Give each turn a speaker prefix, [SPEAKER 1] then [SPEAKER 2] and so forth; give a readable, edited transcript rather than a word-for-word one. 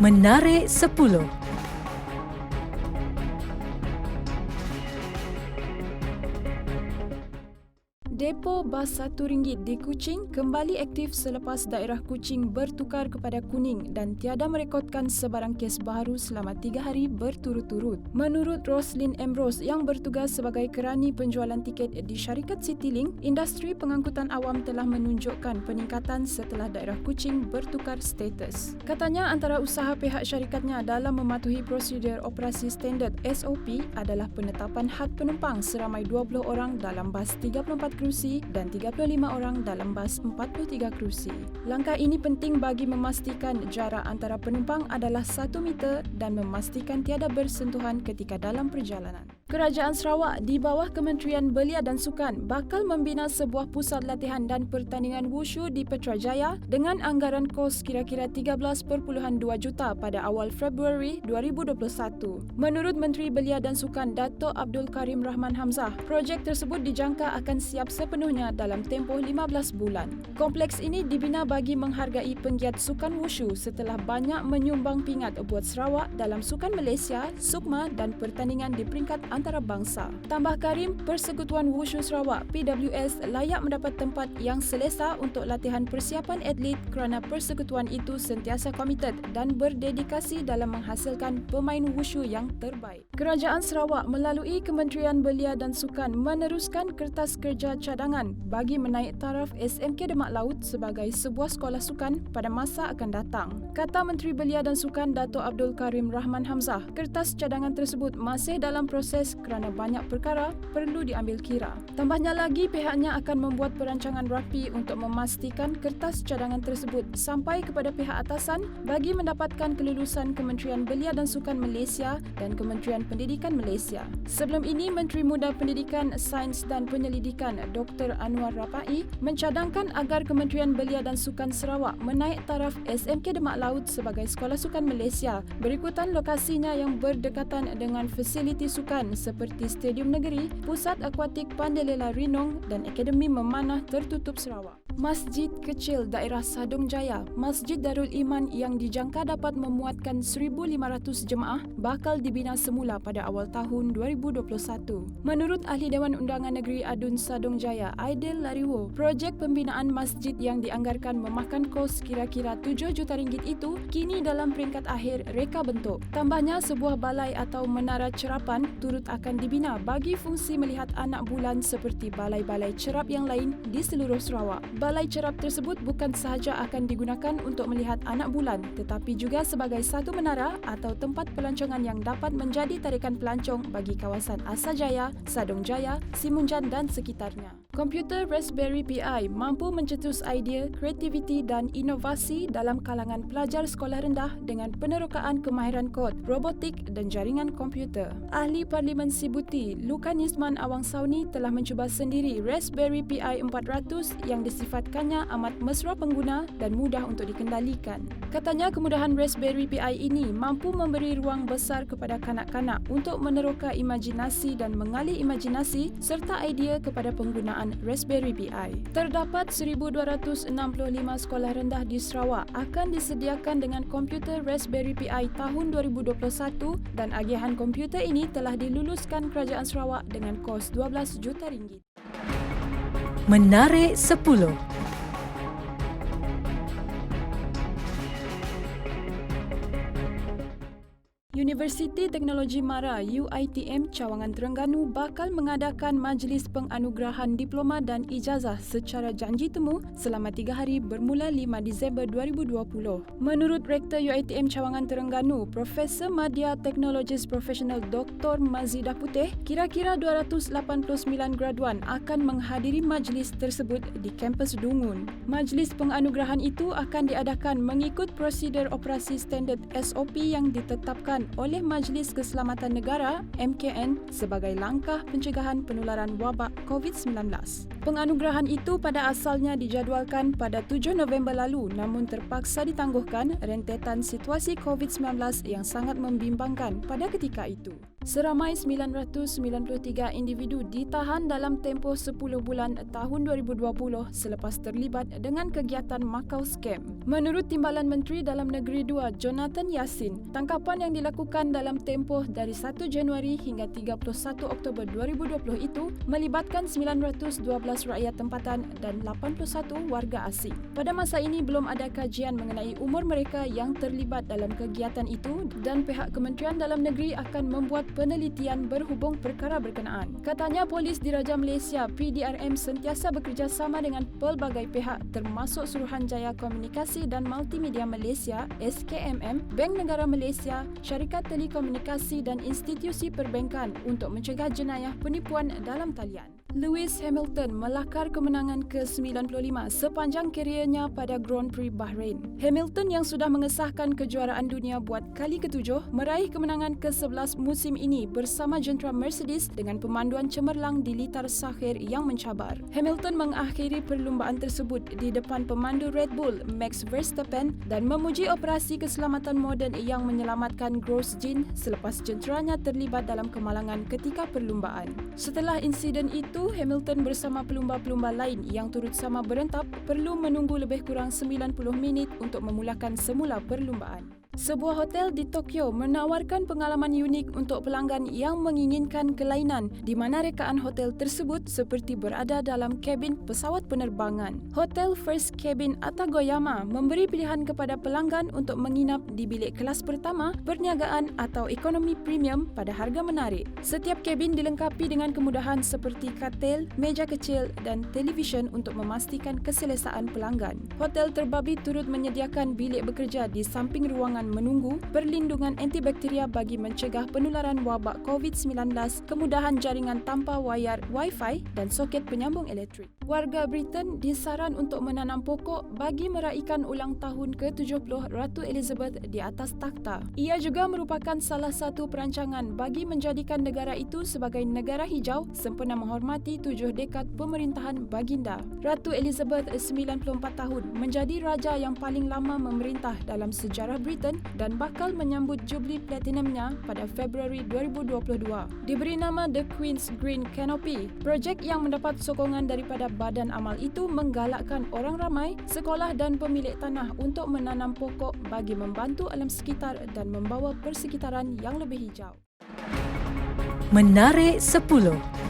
[SPEAKER 1] Menarik 10.
[SPEAKER 2] Depo bas RM1 di Kuching kembali aktif selepas daerah Kuching bertukar kepada kuning dan tiada merekodkan sebarang kes baru selama 3 hari berturut-turut. Menurut Roslyn Ambrose yang bertugas sebagai kerani penjualan tiket di syarikat Citylink, industri pengangkutan awam telah menunjukkan peningkatan setelah daerah Kuching bertukar status. Katanya antara usaha pihak syarikatnya dalam mematuhi prosedur operasi standard SOP adalah penetapan had penumpang seramai 20 orang dalam bas 34 kerusi dan 35 orang dalam bas 43 kerusi. Langkah ini penting bagi memastikan jarak antara penumpang adalah 1 meter dan memastikan tiada bersentuhan ketika dalam perjalanan. Kerajaan Sarawak di bawah Kementerian Belia dan Sukan bakal membina sebuah pusat latihan dan pertandingan wushu di Putrajaya dengan anggaran kos kira-kira 13.2 juta pada awal Februari 2021. Menurut Menteri Belia dan Sukan Dato' Abdul Karim Rahman Hamzah, projek tersebut dijangka akan siap sepenuhnya dalam tempoh 15 bulan. Kompleks ini dibina bagi menghargai penggiat sukan wushu setelah banyak menyumbang pingat buat Sarawak dalam Sukan Malaysia, SUKMA dan pertandingan di peringkat antarabangsa. Tambah Karim, Persekutuan Wushu Sarawak PWS layak mendapat tempat yang selesa untuk latihan persiapan atlet kerana persekutuan itu sentiasa komited dan berdedikasi dalam menghasilkan pemain wushu yang terbaik. Kerajaan Sarawak melalui Kementerian Belia dan Sukan meneruskan kertas kerja cadangan bagi menaik taraf SMK Demak Laut sebagai sebuah sekolah sukan pada masa akan datang. Kata Menteri Belia dan Sukan Dato' Abdul Karim Rahman Hamzah, kertas cadangan tersebut masih dalam proses kerana banyak perkara perlu diambil kira. Tambahnya lagi, pihaknya akan membuat perancangan rapi untuk memastikan kertas cadangan tersebut sampai kepada pihak atasan bagi mendapatkan kelulusan Kementerian Belia dan Sukan Malaysia dan Kementerian Pendidikan Malaysia. Sebelum ini, Menteri Muda Pendidikan, Sains dan Penyelidikan Dr. Anwar Rapai mencadangkan agar Kementerian Belia dan Sukan Sarawak menaik taraf SMK Demak Laut sebagai sekolah sukan Malaysia berikutan lokasinya yang berdekatan dengan fasiliti sukan seperti Stadium Negeri, Pusat Akuatik Pandelela Rinong dan Akademi Memanah Tertutup Sarawak. Masjid kecil daerah Sadong Jaya, Masjid Darul Iman yang dijangka dapat memuatkan 1,500 jemaah bakal dibina semula pada awal tahun 2021. Menurut Ahli Dewan Undangan Negeri Adun Sadong Jaya, Aidil Lariwo, projek pembinaan masjid yang dianggarkan memakan kos kira-kira RM7 juta itu kini dalam peringkat akhir reka bentuk. Tambahnya, sebuah balai atau menara cerapan turut akan dibina bagi fungsi melihat anak bulan seperti balai-balai cerap yang lain di seluruh Sarawak. Balai cerap tersebut bukan sahaja akan digunakan untuk melihat anak bulan tetapi juga sebagai satu menara atau tempat pelancongan yang dapat menjadi tarikan pelancong bagi kawasan Asajaya, Sadong Jaya, Simunjan dan sekitarnya. Komputer Raspberry Pi mampu mencetus idea, kreativiti dan inovasi dalam kalangan pelajar sekolah rendah dengan penerokaan kemahiran kod, robotik dan jaringan komputer. Ahli Parlimen Sibuti, Lukan Yisman Awang Sauni telah mencuba sendiri Raspberry Pi 400 yang disifatkannya amat mesra pengguna dan mudah untuk dikendalikan. Katanya kemudahan Raspberry Pi ini mampu memberi ruang besar kepada kanak-kanak untuk meneroka imajinasi dan mengalih imajinasi serta idea kepada penggunaan Raspberry Pi. Terdapat 1,265 sekolah rendah di Sarawak akan disediakan dengan komputer Raspberry Pi tahun 2021 dan agihan komputer ini telah diluluskan Kerajaan Sarawak dengan kos RM12 juta.
[SPEAKER 1] Menarik 10.
[SPEAKER 2] Universiti Teknologi Mara UiTM Cawangan Terengganu bakal mengadakan majlis penganugerahan diploma dan ijazah secara janji temu selama 3 hari bermula 5 Disember 2020. Menurut Rektor UiTM Cawangan Terengganu, Profesor Madya Technologies Profesional Dr. Mazidah Putih, kira-kira 289 graduan akan menghadiri majlis tersebut di kampus Dungun. Majlis penganugerahan itu akan diadakan mengikut prosedur operasi standard SOP yang ditetapkan oleh Majlis Keselamatan Negara MKN sebagai langkah pencegahan penularan wabak COVID-19. Penganugerahan itu pada asalnya dijadualkan pada 7 November lalu namun terpaksa ditangguhkan rentetan situasi COVID-19 yang sangat membimbangkan pada ketika itu. Seramai 993 individu ditahan dalam tempoh 10 bulan tahun 2020 selepas terlibat dengan kegiatan Macau Scam. Menurut Timbalan Menteri Dalam Negeri 2 Jonathan Yassin, tangkapan yang dilakukan dalam tempoh dari 1 Januari hingga 31 Oktober 2020 itu melibatkan 912 rakyat tempatan dan 81 warga asing. Pada masa ini belum ada kajian mengenai umur mereka yang terlibat dalam kegiatan itu dan pihak Kementerian Dalam Negeri akan membuat penelitian berhubung perkara berkenaan. Katanya Polis Diraja Malaysia PDRM sentiasa bekerjasama dengan pelbagai pihak termasuk Suruhanjaya Komunikasi dan Multimedia Malaysia SKMM, Bank Negara Malaysia, Syarikat Telekomunikasi dan institusi perbankan untuk mencegah jenayah penipuan dalam talian. Lewis Hamilton melakar kemenangan ke-95 sepanjang keriernya pada Grand Prix Bahrain. Hamilton yang sudah mengesahkan kejuaraan dunia buat kali ke-7 meraih kemenangan ke-11 musim ini bersama jentera Mercedes dengan pemanduan cemerlang di litar sakhir yang mencabar. Hamilton mengakhiri perlumbaan tersebut di depan pemandu Red Bull Max Verstappen dan memuji operasi keselamatan moden yang menyelamatkan Grosjean selepas jenteranya terlibat dalam kemalangan ketika perlumbaan. Setelah insiden itu, Hamilton bersama pelumba-pelumba lain yang turut sama berentap perlu menunggu lebih kurang 90 minit untuk memulakan semula perlumbaan. Sebuah hotel di Tokyo menawarkan pengalaman unik untuk pelanggan yang menginginkan kelainan di mana rekaan hotel tersebut seperti berada dalam kabin pesawat penerbangan. Hotel First Cabin Atagoyama memberi pilihan kepada pelanggan untuk menginap di bilik kelas pertama, perniagaan atau ekonomi premium pada harga menarik. Setiap kabin dilengkapi dengan kemudahan seperti katil, meja kecil dan televisyen untuk memastikan keselesaan pelanggan. Hotel terbabi turut menyediakan bilik bekerja di samping ruangan menunggu, perlindungan antibakteria bagi mencegah penularan wabak COVID-19, kemudahan jaringan tanpa wayar Wi-Fi dan soket penyambung elektrik. Warga Britain disaran untuk menanam pokok bagi meraikan ulang tahun ke-70 Ratu Elizabeth di atas takhta. Ia juga merupakan salah satu perancangan bagi menjadikan negara itu sebagai negara hijau sempena menghormati 7 dekad pemerintahan baginda. Ratu Elizabeth 94 tahun menjadi raja yang paling lama memerintah dalam sejarah Britain dan bakal menyambut Jubli Platinumnya pada Februari 2022. Diberi nama The Queen's Green Canopy, projek yang mendapat sokongan daripada badan amal itu menggalakkan orang ramai, sekolah dan pemilik tanah untuk menanam pokok bagi membantu alam sekitar dan membawa persekitaran yang lebih hijau.
[SPEAKER 1] Menarik 10.